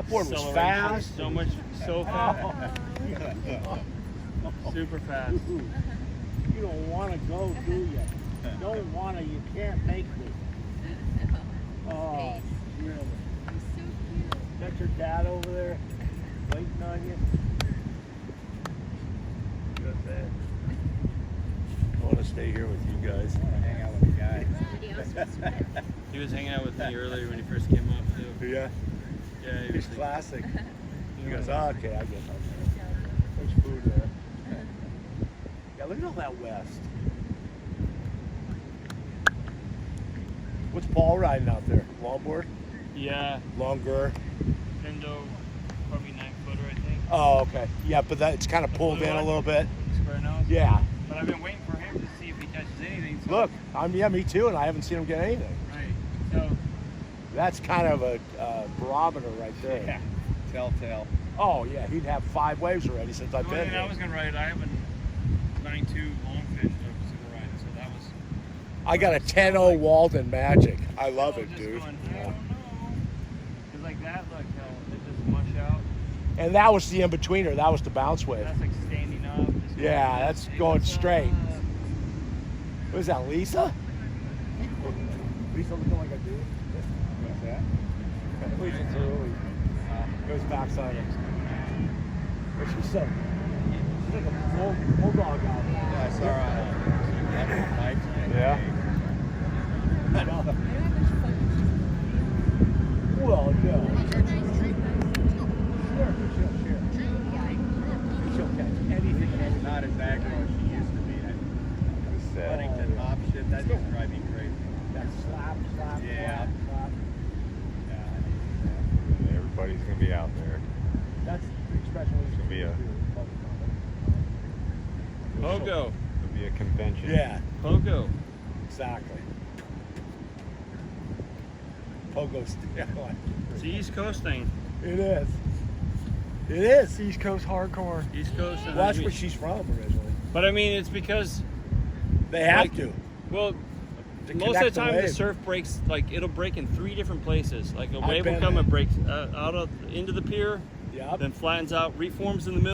longboard was fast. So fast. Super fast. You don't want to go, do you? Don't want to. You can't make me. Oh, really? He's so cute. Got your dad over there waiting on you. Good man. I want to stay here with you guys. I want to hang out with the guys. Everybody else was switch. He was hanging out with me earlier when he first came up too. Yeah, Yeah, he he's was classic. He goes, oh, okay, I get it. There's food there. Yeah, look at all that west. What's Paul riding out there? Longboard? Yeah, Longer? Pindo, probably 9-footer, I think. Oh, okay. Yeah, but that, it's kind of pulled in a little bit. Square nose. Yeah. But I've been waiting for him to see if he catches anything. So Look, yeah, me too, and I haven't seen him get anything. Right. So That's kind of a barometer right there. Yeah. Telltale. Oh, yeah, he'd have 5 waves already since I've the been only thing I here. was gonna ride, I have a 9.2 longfish that I was gonna ride, so that was. I got a 10-0 Walden Magic. I love I it, was just dude. Going, I don't know. Cause like that, look how it just mush out. And that was the in-betweener. That was the bounce wave. That's like standing up. Just Yeah, going, that's hey, going what's straight. up? What is that, Lisa? Lisa looking like a dude. What's that? Lisa's early. Goes backside him. But she's so. She's like a bulldog out there. Yeah, I saw her on a bike today. Yeah. I don't have much fun. Well, no. Yeah. She'll catch anything and everything. Not as aggro as she used to be. That Huntington hop shit, that used to drive me crazy. That slap, Yeah. slap. Yeah. Everybody's gonna be out there. That's the expression we used to Be a- Pogo. It'll be a convention. Yeah, Pogo. exactly. Pogo's It's the East Coast thing. It is. It is East Coast hardcore. East Coast. Well, that's where she's from originally. But I mean, it's because, They have Like- to. well, To most of connect the time the wave. surf breaks, like it'll break in 3 different places. Like a I've wave will been come there. and breaks out of into the pier, Yep. then flattens out, reforms in the middle.